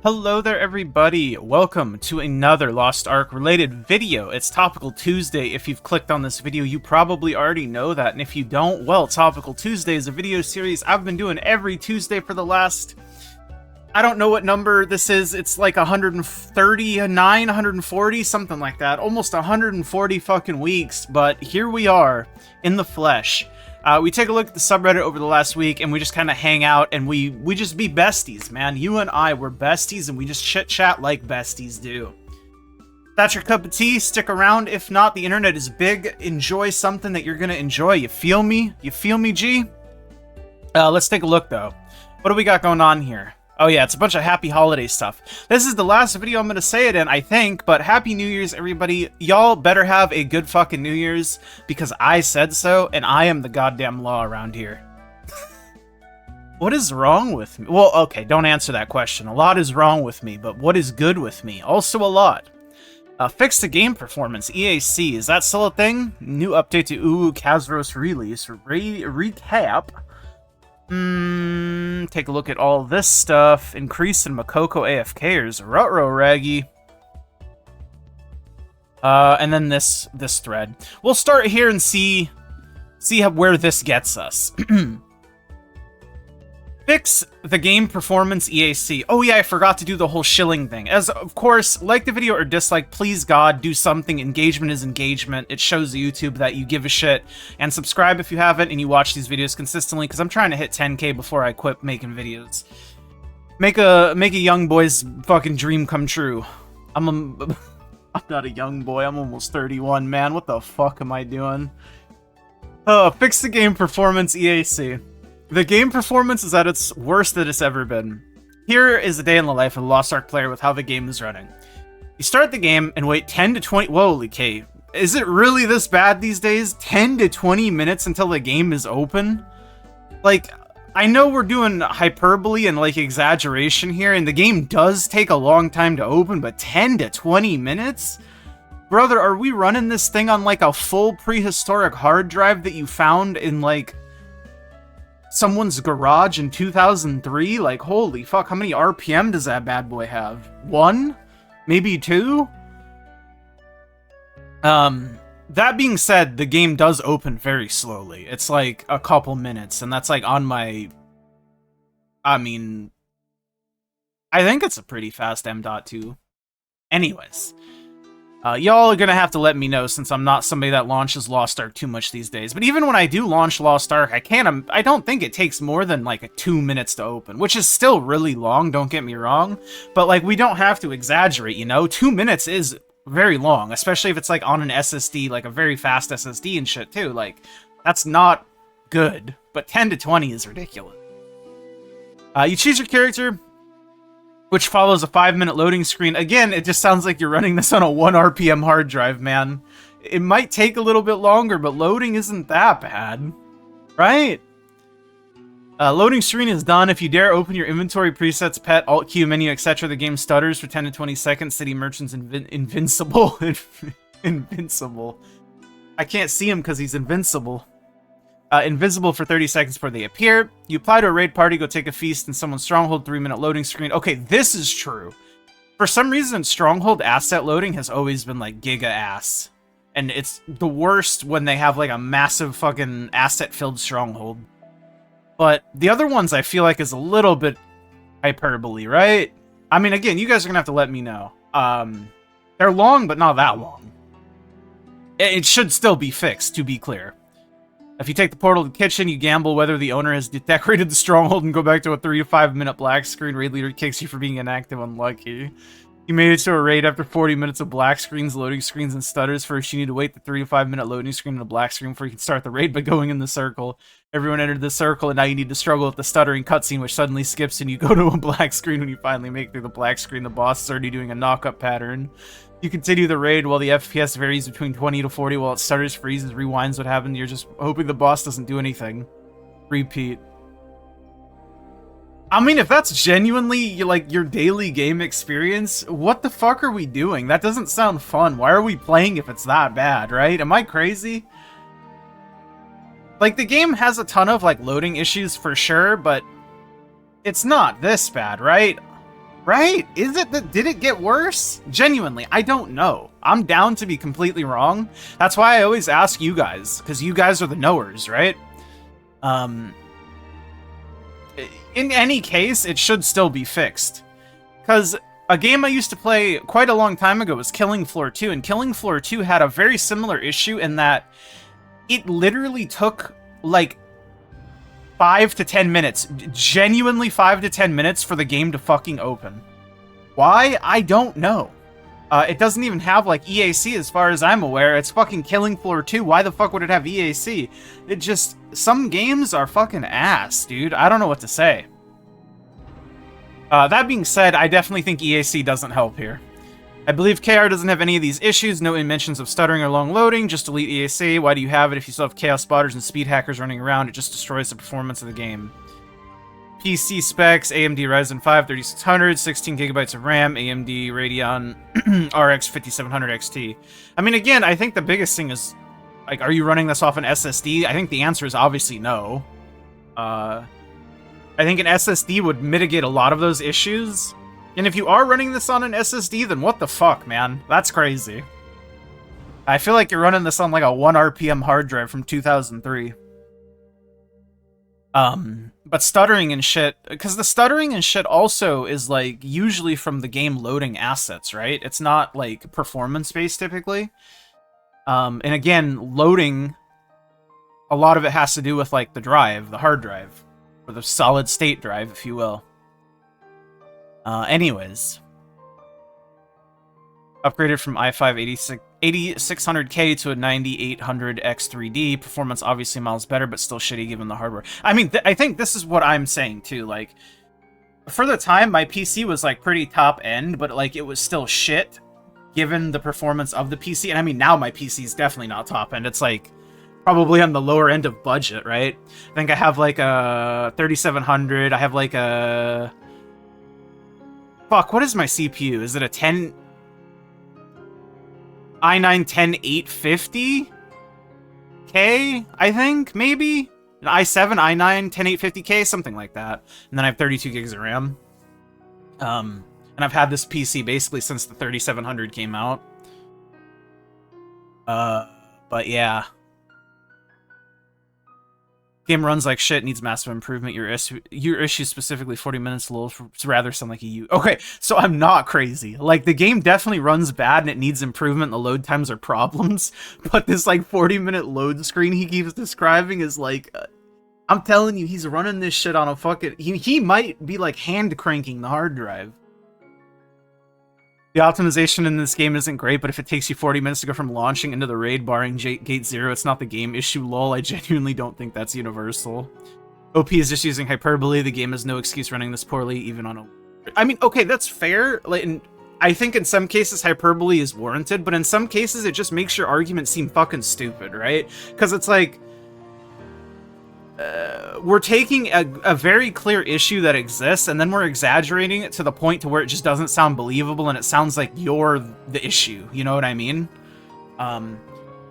Hello there everybody, welcome to another Lost Ark related video. It's Topical Tuesday. If you've clicked on this video, you probably already know that, and if you don't, well, Topical Tuesday is a video series I've been doing every Tuesday for the last, I don't know what number this is, it's like 139, 140, something like that, almost 140 fucking weeks, but here we are, in the flesh. We take a look at the subreddit over the last week, and we just kind of hang out, and we just be besties, man. You and I, we're besties, and we just chit-chat like besties do. That's your cup of tea. Stick around. If not, the internet is big. Enjoy something that you're gonna enjoy. You feel me? You feel me, G? Let's take a look, though. What do we got going on here? Oh yeah, it's a bunch of happy holiday stuff. This is the last video I'm gonna say it in, I think, but Happy New Year's, everybody. Y'all better have a good fucking New Year's, because I said so, and I am the goddamn law around here. What is wrong with me? Well, okay, don't answer that question. A lot is wrong with me, but what is good with me? Also a lot. Fix the game performance, EAC. Is that still a thing? New update to uwuowo kazeros release. Recap. Take a look at all this stuff. Increase in Mokoko Afkers. Ruh-roh, Raggy. And then this thread. We'll start here and see where this gets us. Fix the game performance EAC. Oh yeah, I forgot to do the whole shilling thing. As of course, like the video or dislike, please God, do something. Engagement is engagement. It shows YouTube that you give a shit. And subscribe if you haven't and you watch these videos consistently, because I'm trying to hit 10K before I quit making videos. Make a young boy's fucking dream come true. I'm not a young boy, I'm almost 31, man. What the fuck am I doing? Fix the game performance EAC. The game performance is at its worst that it's ever been. Here is a day in the life of a Lost Ark player with how the game is running. You start the game and wait 10 to 20... Holy K. Is it really this bad these days? 10 to 20 minutes until the game is open? Like, I know we're doing hyperbole and, like, exaggeration here, and the game does take a long time to open, but 10 to 20 minutes? Brother, are we running this thing on, like, a full prehistoric hard drive that you found in, like, someone's garage in 2003? Like, holy fuck, how many RPM does that bad boy have? 1? Maybe 2? That being said, the game does open very slowly. It's like a couple minutes, and that's like on my... I mean... I think it's a pretty fast M.2. Anyways. Y'all are gonna have to let me know, since I'm not somebody that launches Lost Ark too much these days. But even when I do launch Lost Ark, I don't think it takes more than like 2 minutes to open, which is still really long, don't get me wrong. But like, we don't have to exaggerate, you know? 2 minutes is very long, especially if it's like on an SSD, like a very fast SSD and shit too. Like, that's not good, but 10 to 20 is ridiculous. You choose your character, which follows a 5-minute loading screen. Again, it just sounds like you're running this on a 1 RPM hard drive, man. It might take a little bit longer, but loading isn't that bad, right? Loading screen is done. If you dare open your inventory, presets, pet, alt queue, menu, etc., the game stutters for 10 to 20 seconds. City merchants invincible. Invincible. I can't see him because he's invincible. Invisible for 30 seconds before they appear. You apply to a raid party, go take a feast in someone's stronghold, 3-minute loading screen. Okay, this is true. For some reason, stronghold asset loading has always been like giga ass. And it's the worst when they have like a massive fucking asset-filled stronghold. But the other ones I feel like is a little bit hyperbole, right? I mean, again, you guys are gonna have to let me know. They're long, but not that long. It should still be fixed, to be clear. If you take the portal to the kitchen, you gamble whether the owner has decorated the stronghold and go back to a 3 to 5 minute black screen. Raid leader kicks you for being inactive. Unlucky. You made it to a raid after 40 minutes of black screens, loading screens, and stutters. First, you need to wait the 3 to 5 minute loading screen and a black screen before you can start the raid by going in the circle. Everyone entered the circle, and now you need to struggle with the stuttering cutscene, which suddenly skips, and you go to a black screen. When you finally make it through the black screen, the boss is already doing a knock-up pattern. You continue the raid while the FPS varies between 20 to 40 while it stutters, freezes, rewinds what happened. You're just hoping the boss doesn't do anything. Repeat. I mean, if that's genuinely, like, your daily game experience, what the fuck are we doing? That doesn't sound fun. Why are we playing if it's that bad, right? Am I crazy? Like, the game has a ton of, like, loading issues for sure, but it's not this bad, right? Right? Did it get worse? Genuinely, I don't know. I'm down to be completely wrong. That's why I always ask you guys, because you guys are the knowers, right? In any case, it should still be fixed. Because a game I used to play quite a long time ago was Killing Floor 2, and Killing Floor 2 had a very similar issue in that it literally took, like, 5 to 10 minutes, genuinely 5 to 10 minutes for the game to fucking open. Why? I don't know. It doesn't even have, like, EAC as far as I'm aware. It's fucking Killing Floor 2. Why the fuck would it have EAC? It just... Some games are fucking ass, dude. I don't know what to say. That being said, I definitely think EAC doesn't help here. I believe KR doesn't have any of these issues, no mentions of stuttering or long loading, just delete EAC. Why do you have it if you still have chaos spotters and speed hackers running around? It just destroys the performance of the game. PC specs, AMD Ryzen 5 3600, 16 gigabytes of RAM, AMD Radeon RX 5700 XT. I mean, again, I think the biggest thing is, like, are you running this off an SSD? I think the answer is obviously no. I think an SSD would mitigate a lot of those issues. And if you are running this on an SSD, then what the fuck, man? That's crazy. I feel like you're running this on like a 1 RPM hard drive from 2003. But stuttering and shit, because the stuttering and shit also is like usually from the game loading assets, right? It's not like performance-based typically. And again, loading, a lot of it has to do with like the drive, the hard drive, or the solid state drive, if you will. Anyways, upgraded from i5 8600K to a 9800 X3D. Performance obviously miles better, but still shitty given the hardware. I mean, I think this is what I'm saying too. Like, for the time, my PC was like pretty top end, but like it was still shit given the performance of the PC. And I mean, now my PC is definitely not top end. It's like probably on the lower end of budget, right? I think I have like a 3700. I have like a... Fuck, what is my CPU? Is it a 10... i9-10850K, I think, maybe? An i7, i9-10850K, something like that. And then I have 32 gigs of RAM. And I've had this PC basically since the 3700 came out. But yeah. Game runs like shit, needs massive improvement. Your issue specifically 40 minutes low to rather sound like a U. Okay, so I'm not crazy. Like, the game definitely runs bad and it needs improvement. The load times are problems. But this, like, 40-minute load screen he keeps describing is, like... I'm telling you, he's running this shit on a fucking... He might be, like, hand-cranking the hard drive. The optimization in this game isn't great, but if it takes you 40 minutes to go from launching into the raid, barring Gate 0, it's not the game issue. Lol, I genuinely don't think that's universal. OP is just using hyperbole. The game has no excuse running this poorly, even on a... I mean, okay, that's fair. Like, I think in some cases hyperbole is warranted, but in some cases it just makes your argument seem fucking stupid, right? Because it's like... we're taking a very clear issue that exists, and then we're exaggerating it to the point to where it just doesn't sound believable, and it sounds like you're the issue. You know what I mean?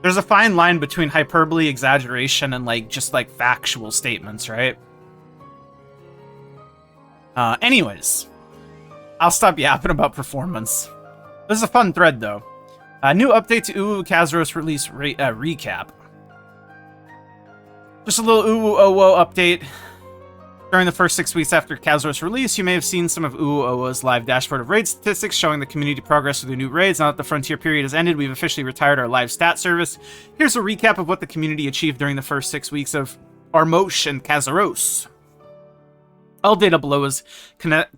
There's a fine line between hyperbole, exaggeration, and like just like factual statements, right? Anyways, I'll stop yapping about performance. This is a fun thread though. New update to uwuowo Kazeros release recap. Just a little uwuowo update. During the first 6 weeks after Kazeros release, you may have seen some of uwuowo's live dashboard of raid statistics showing the community progress with the new raids. Now that the frontier period has ended, we've officially retired our live stat service. Here's a recap of what the community achieved during the first 6 weeks of Armosh and Kazeros. All data below is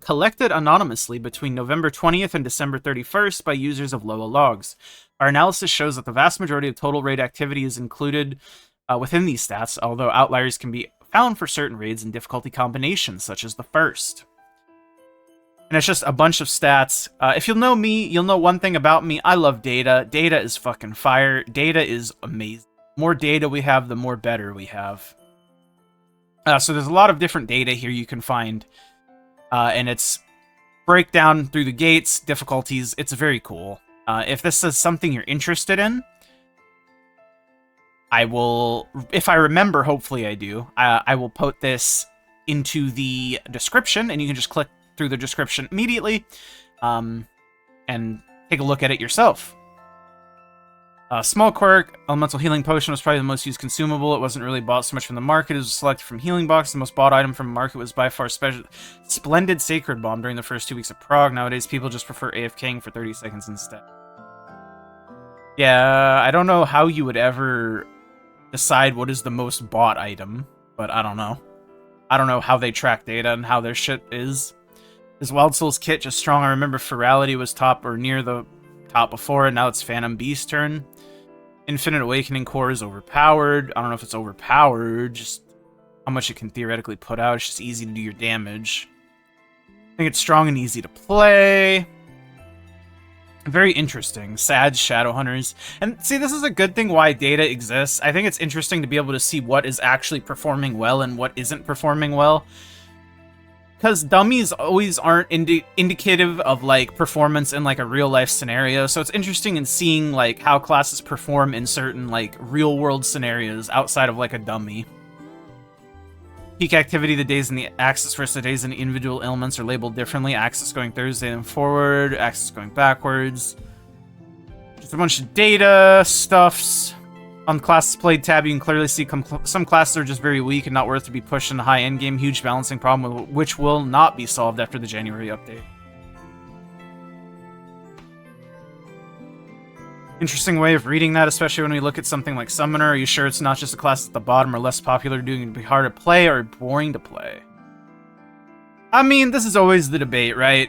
collected anonymously between November 20th and December 31st by users of Loa logs. Our analysis shows that the vast majority of total raid activity is included within these stats, although outliers can be found for certain raids and difficulty combinations, such as the first. And it's just a bunch of stats. If you'll know me, you'll know one thing about me. I love data. Data is fucking fire. Data is amazing. The more data we have, the more better we have. So there's a lot of different data here you can find. And it's breakdown through the gates, difficulties. It's very cool. If this is something you're interested in, I will, if I remember, hopefully I do, I will put this into the description, and you can just click through the description immediately, and take a look at it yourself. Small quirk, elemental healing potion was probably the most used consumable. It wasn't really bought so much from the market. It was selected from healing box. The most bought item from the market was by far splendid sacred bomb during the first 2 weeks of Prague. Nowadays, people just prefer AFKing for 30 seconds instead. Yeah, I don't know how you would ever decide what is the most bought item, but I don't know. I don't know how they track data and how their shit is. Is Wild Souls kit just strong? I remember Ferality was top or near the top before, and now it's Phantom Beast's turn. Infinite Awakening Core is overpowered. I don't know if it's overpowered, just how much it can theoretically put out. It's just easy to do your damage. I think it's strong and easy to play. Very interesting. Sad Shadowhunters. And see, this is a good thing why data exists. I think it's interesting to be able to see what is actually performing well and what isn't performing well. Because dummies always aren't indicative of, like, performance in, like, a real-life scenario. So it's interesting in seeing, like, how classes perform in certain, like, real-world scenarios outside of, like, a dummy. Peak activity, the days in the axis versus the days in the individual elements are labeled differently. Axis going Thursday and forward, axis going backwards. Just a bunch of data, stuffs. On the classes played tab, you can clearly see some classes are just very weak and not worth to be pushed in the high end game. Huge balancing problem, which will not be solved after the January update. Interesting way of reading that, especially when we look at something like Summoner. Are you sure it's not just the classes at the bottom or less popular doing it to be hard to play or boring to play? I mean, this is always the debate, right?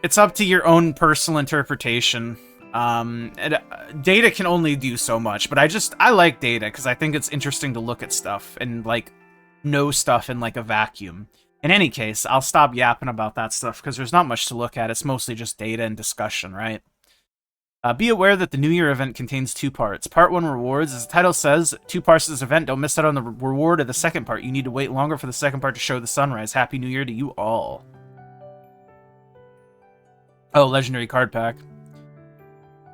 It's up to your own personal interpretation. Data can only do so much, but I like data because I think it's interesting to look at stuff and, like, know stuff in, like, a vacuum. In any case, I'll stop yapping about that stuff because there's not much to look at. It's mostly just data and discussion, right? Be aware that the New Year event contains 2 parts. Part 1, rewards. As the title says, 2 parts of this event. Don't miss out on the reward of the second part. You need to wait longer for the second part to show the sunrise. Happy New Year to you all. Oh, legendary card pack.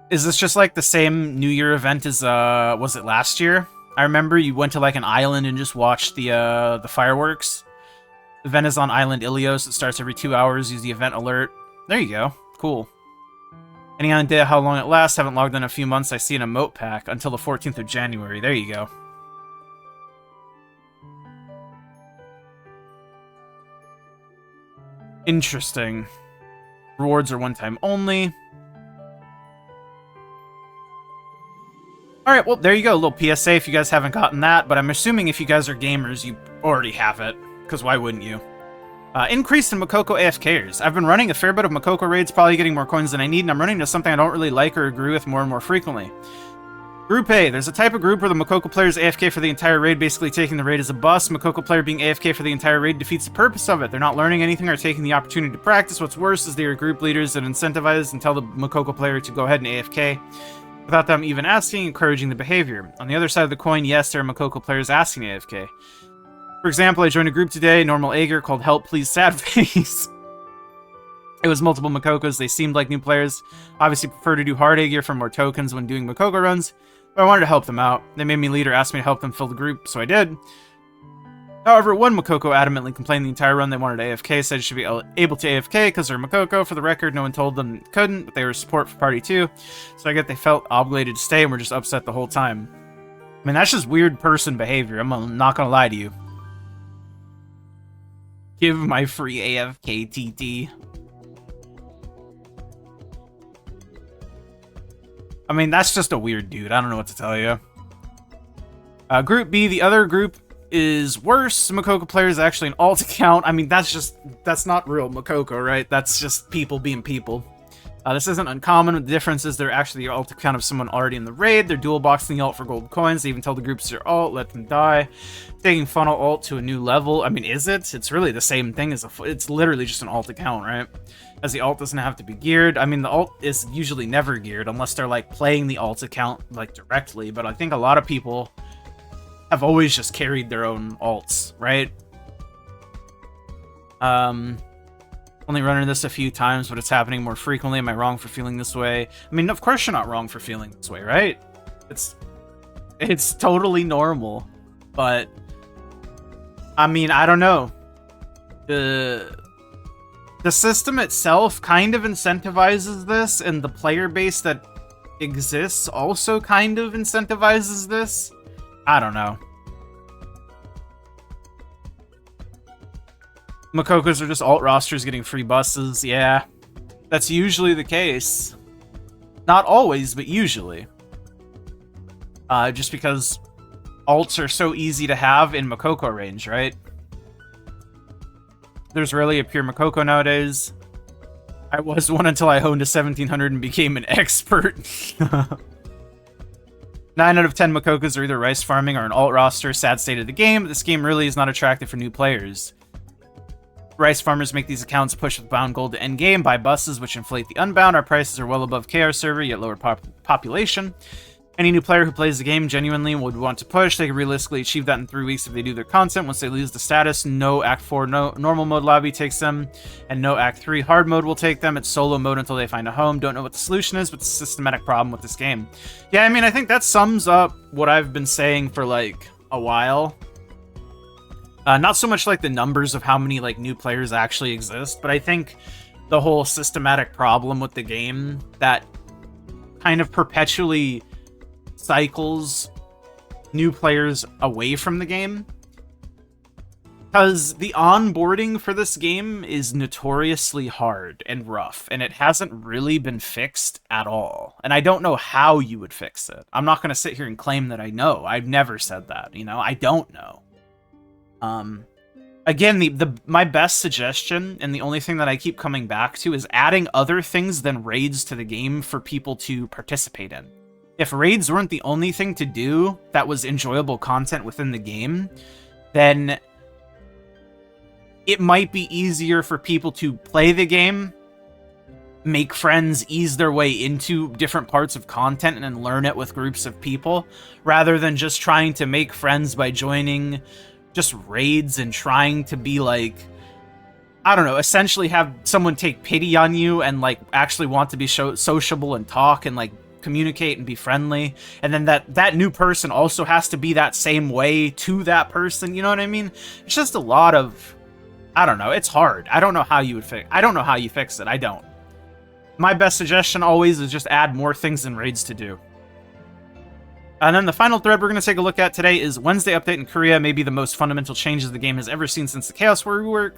Is this just like the same New Year event as, was it last year? I remember you went to like an island and just watched the fireworks. The event is on Island Ilios. It starts every 2 hours. Use the event alert. There you go. Cool. Any idea how long it lasts? Haven't logged in a few months. I see an emote pack until the 14th of January. There you go. Interesting. Rewards are one time only. Alright, well, there you go. A little PSA if you guys haven't gotten that, but I'm assuming if you guys are gamers, you already have it, because why wouldn't you? Increase in Mokoko AFKers. I've been running a fair bit of Mokoko raids, probably getting more coins than I need, and I'm running into something I don't really like or agree with more and more frequently. Group A. There's a type of group where the Mokoko player is AFK for the entire raid, basically taking the raid as a bust. Mokoko player being AFK for the entire raid defeats the purpose of it. They're not learning anything or taking the opportunity to practice. What's worse is they are group leaders that incentivize and tell the Mokoko player to go ahead and AFK without them even asking, encouraging the behavior. On the other side of the coin, yes, there are Mokoko players asking AFK. For example, I joined a group today, Normal Ager, called Help Please Sad Face. It was multiple Mokokos. They seemed like new players. Obviously prefer to do hard Ager for more tokens when doing Mokoko runs, but I wanted to help them out. They made me leader, asked me to help them fill the group, so I did. However, one Mokoko adamantly complained the entire run they wanted AFK, said it should be able to AFK because they're Mokoko. For the record, no one told them it couldn't, but they were support for Party 2, so I get they felt obligated to stay and were just upset the whole time. I mean, that's just weird person behavior, I'm not gonna lie to you. Give my free AFK TT. I mean, that's just a weird dude. I don't know what to tell you. Group B, the other group is worse. Mokoko player is actually an alt account. I mean, that's not real Mokoko, right? That's just people being people. This isn't uncommon. The difference is they're actually the alt account of someone already in the raid. They're dual boxing the alt for gold coins. They even tell the groups it's their alt, let them die. Taking funnel alt to a new level. I mean, is it? It's really the same thing as it's literally just an alt account, right? As the alt doesn't have to be geared. I mean, the alt is usually never geared unless they're like playing the alt account like directly. But I think a lot of people have always just carried their own alts, right? Only run into this a few times, but it's happening more frequently. Am I wrong for feeling this way? I mean, of course you're not wrong for feeling this way, right? It's totally normal. But I mean, I don't know. The system itself kind of incentivizes this, and the player base that exists also kind of incentivizes this. I don't know. Mokokos are just alt rosters getting free buses. Yeah, that's usually the case. Not always, but usually. Just because alts are so easy to have in Mokoko range, right? There's rarely a pure Mokoko nowadays. I was one until I honed to 1700 and became an expert. 9 out of 10 Mokokos are either rice farming or an alt roster. Sad state of the game, but this game really is not attractive for new players. Rice farmers make these accounts push with bound gold to endgame, buy buses which inflate the unbound. Our prices are well above KR server, yet lower population. Any new player who plays the game genuinely would want to push. They can realistically achieve that in 3 weeks if they do their content. Once they lose the status, no Act 4 normal mode lobby takes them, and no Act 3 hard mode will take them. It's solo mode until they find a home. Don't know what the solution is, but it's a systematic problem with this game. Yeah, I mean, I think that sums up what I've been saying for, like, a while. Not so much, like, the numbers of how many, like, new players actually exist, but I think the whole systematic problem with the game that kind of perpetually cycles new players away from the game, because the onboarding for this game is notoriously hard and rough, and it hasn't really been fixed at all. And I don't know how you would fix it. I'm not going to sit here and claim that I know. I've never said that, you know? I don't know. Again, my best suggestion, and the only thing that I keep coming back to, is adding other things than raids to the game for people to participate in. If raids weren't the only thing to do that was enjoyable content within the game, then it might be easier for people to play the game, make friends, ease their way into different parts of content, and then learn it with groups of people, rather than just trying to make friends by joining just raids and trying to be like, I don't know, essentially have someone take pity on you and like actually want to be sociable and talk and like communicate and be friendly, and then that new person also has to be that same way to that person, you know what I mean? It's just a lot of, I don't know, it's hard. I don't know how you would fix, I don't know how you fix it. I don't. My best suggestion always is just add more things than raids to do. And then the final thread we're going to take a look at today is Wednesday update in Korea, maybe the most fundamental changes the game has ever seen since the Chaos War rework.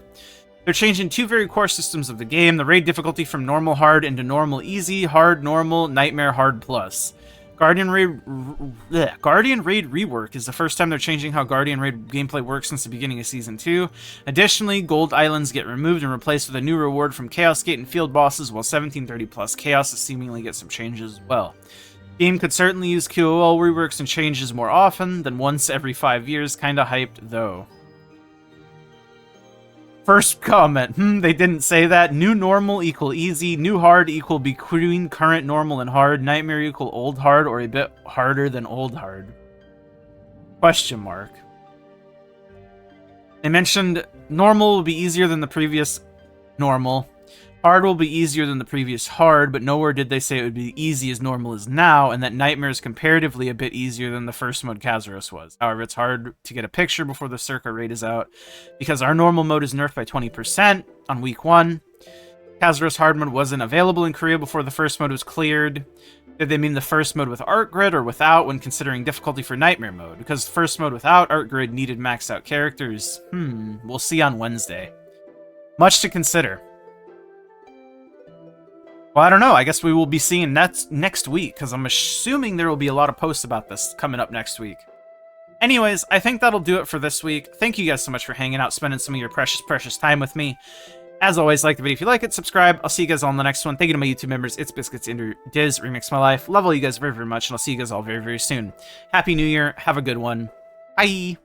They're changing 2 very core systems of the game, the raid difficulty from normal hard into normal easy, hard normal, nightmare hard plus. Guardian Raid rework is the first time they're changing how Guardian Raid gameplay works since the beginning of Season 2. Additionally, gold islands get removed and replaced with a new reward from Chaos Gate and field bosses, while 1730 plus Chaos is seemingly get some changes as well. Game could certainly use QOL reworks and changes more often than once every 5 years, kinda hyped though. First comment, they didn't say that. New normal equal easy, new hard equal between current normal and hard, nightmare equal old hard or a bit harder than old hard. Question mark. They mentioned normal will be easier than the previous normal. Hard will be easier than the previous hard, but nowhere did they say it would be easy as normal is now, and that nightmare is comparatively a bit easier than the first mode Kazeros was. However, it's hard to get a picture before the Circa raid is out, because our normal mode is nerfed by 20% on week 1. Kazeros hard mode wasn't available in Korea before the first mode was cleared. Did they mean the first mode with art grid or without when considering difficulty for nightmare mode? Because the first mode without art grid needed maxed out characters. We'll see on Wednesday. Much to consider. Well, I don't know. I guess we will be seeing that next week, because I'm assuming there will be a lot of posts about this coming up next week. Anyways, I think that'll do it for this week. Thank you guys so much for hanging out, spending some of your precious time with me. As always, like the video if you like it, subscribe. I'll see you guys all in the next one. Thank you to my YouTube members. It's Biscuits, Ender, Diz, Remix My Life. Love all you guys very much, and I'll see you guys all very soon. Happy New Year. Have a good one. Bye.